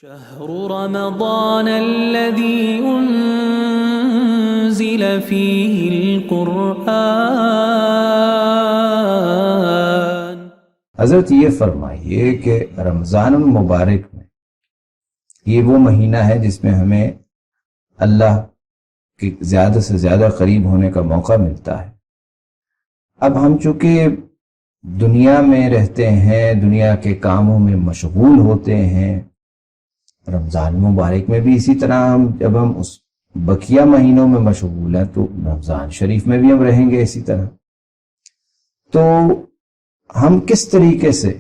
شهر رمضان الذي أنزل فيه القرآن۔ حضرت یہ فرمائیے کہ رمضان المبارک میں یہ وہ مہینہ ہے جس میں ہمیں اللہ کے زیادہ سے زیادہ قریب ہونے کا موقع ملتا ہے۔ اب ہم چونکہ دنیا میں رہتے ہیں، دنیا کے کاموں میں مشغول ہوتے ہیں، رمضان مبارک میں بھی اسی طرح جب ہم اس بقیہ مہینوں میں مشغول ہیں تو رمضان شریف میں بھی ہم رہیں گے اسی طرح۔ تو ہم کس طریقے سے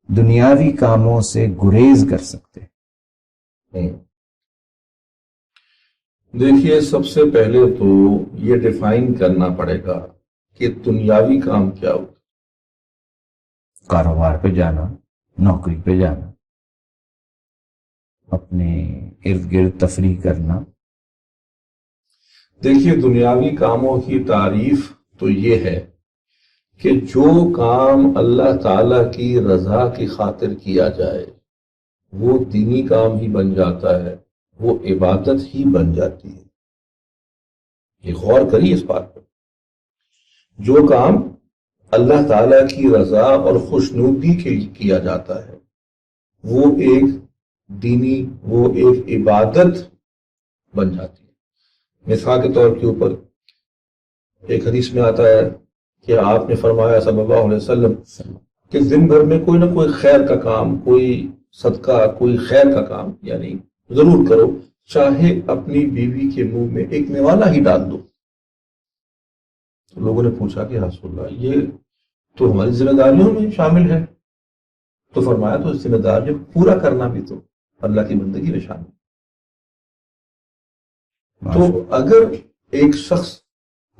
دنیاوی کاموں سے گریز کر سکتے ہیں؟ دیکھیے، سب سے پہلے تو یہ ڈیفائن کرنا پڑے گا کہ دنیاوی کام کیا ہوتا ہے۔ کاروبار پہ جانا، نوکری پہ جانا، اپنے ارد گرد تفریح کرنا۔ دیکھیے، دنیاوی کاموں کی تعریف تو یہ ہے کہ جو کام اللہ تعالی کی رضا کی خاطر کیا جائے وہ دینی کام ہی بن جاتا ہے، وہ عبادت ہی بن جاتی ہے۔ یہ غور کریے اس بات پر، جو کام اللہ تعالی کی رضا اور خوشنودی کے لیے کیا جاتا ہے وہ ایک دینی، وہ ایک عبادت بن جاتی ہے۔ مثال کے طور کے اوپر ایک حدیث میں آتا ہے کہ آپ نے فرمایا صلی اللہ علیہ وسلم کہ دن بھر میں کوئی نہ کوئی خیر کا کام، کوئی صدقہ، کوئی خیر کا کام یعنی ضرور کرو، چاہے اپنی بیوی کے منہ میں ایک نوالا ہی ڈال دو۔ تو لوگوں نے پوچھا کہ رسول اللہ، یہ تو ہماری ذمہ داریوں میں شامل ہے۔ تو فرمایا تو ذمہ داریوں کو پورا کرنا بھی تو اللہ کی بندگی میں شامل۔ تو اگر ایک شخص،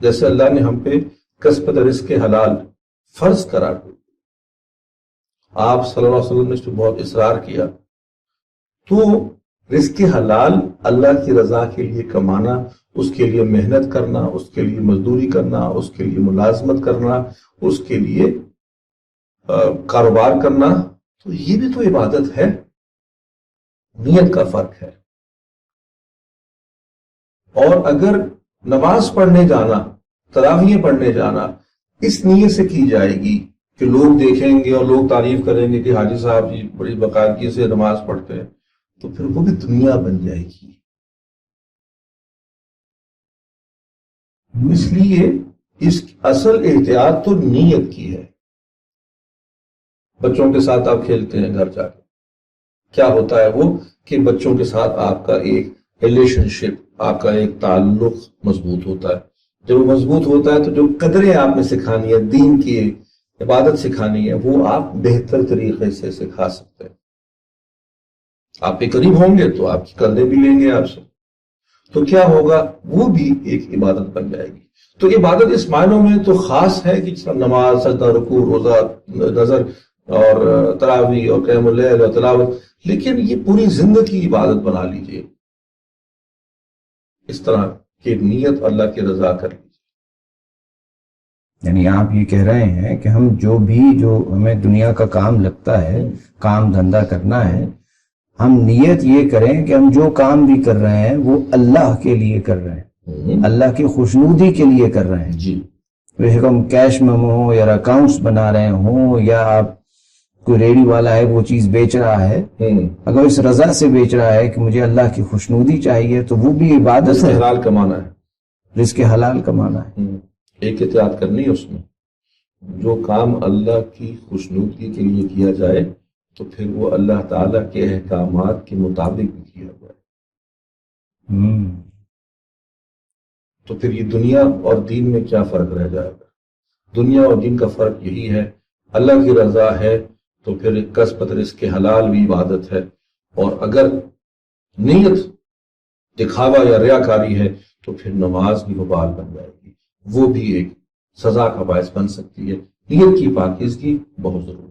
جیسے اللہ نے ہم پہ کسب رزق حلال فرض قرار دیا، آپ صلی اللہ علیہ وسلم نے اس پہ بہت اصرار کیا، تو رزق حلال اللہ کی رضا کے لیے کمانا، اس کے لیے محنت کرنا، اس کے لیے مزدوری کرنا، اس کے لیے ملازمت کرنا، اس کے لیے کاروبار کرنا، تو یہ بھی تو عبادت ہے۔ نیت کا فرق ہے۔ اور اگر نماز پڑھنے جانا، تراویح پڑھنے جانا اس نیت سے کی جائے گی کہ لوگ دیکھیں گے اور لوگ تعریف کریں گے کہ حاجی صاحب جی بڑی باقاعدگی سے نماز پڑھتے ہیں، تو پھر وہ بھی دنیا بن جائے گی۔ اس لیے اس اصل احتیاط تو نیت کی ہے۔ بچوں کے ساتھ آپ کھیلتے ہیں گھر جا کے، کیا ہوتا ہے وہ کہ بچوں کے ساتھ آپ کا ایک ریلیشن شپ، آپ کا ایک تعلق مضبوط ہوتا ہے۔ جب وہ مضبوط ہوتا ہے تو جو قدریں آپ نے سکھانی ہے، دین کی عبادت سکھانی ہے، وہ آپ بہتر طریقے سے سکھا سکتے ہیں۔ آپ کے قریب ہوں گے تو آپ کی قدریں بھی لیں گے آپ سے، تو کیا ہوگا، وہ بھی ایک عبادت بن جائے گی۔ تو عبادت اس معنوں میں تو خاص ہے کہ نماز، سجدہ، رکوع، روزہ، نظر اور تراویح اور قیام اللیل اور تلاوت، لیکن یہ پوری زندگی عبادت بنا لیجئے، اس طرح کہ نیت اللہ کی رضا کر لیجئے۔ یعنی آپ یہ کہہ رہے ہیں کہ ہم جو ہمیں دنیا کا کام لگتا ہے، کام دھندا کرنا ہے، ہم نیت یہ کریں کہ ہم جو کام بھی کر رہے ہیں وہ اللہ کے لیے کر رہے ہیں، اللہ کی خوشنودی کے لیے کر رہے ہیں۔ جی، ہم کیش میمو ہوں یا اکاؤنٹس بنا رہے ہوں، یا آپ کوئی ریڑی والا ہے وہ چیز بیچ رہا ہے، اگر اس رضا سے بیچ رہا ہے کہ مجھے اللہ کی خوشنودی چاہیے تو وہ بھی عبادت ہے، حلال کمانا ہے، رزق حلال کمانا ہے۔ ایک احتیاط کرنی ہے اس میں، جو کام اللہ کی خوشنودی کے لیے کیا جائے تو پھر وہ اللہ تعالیٰ کے احکامات کے مطابق بھی کیا ہوا ہے۔ تو پھر یہ دنیا اور دین میں کیا فرق رہ جائے گا؟ دنیا اور دین کا فرق یہی ہے، اللہ کی رضا ہے تو پھر کسب رزق حلال بھی عبادت ہے، اور اگر نیت دکھاوا یا ریاکاری ہے تو پھر نماز بھی وبال بن جائے گی، وہ بھی ایک سزا کا باعث بن سکتی ہے۔ نیت کی پاکیزگی بہت ضروری ہے۔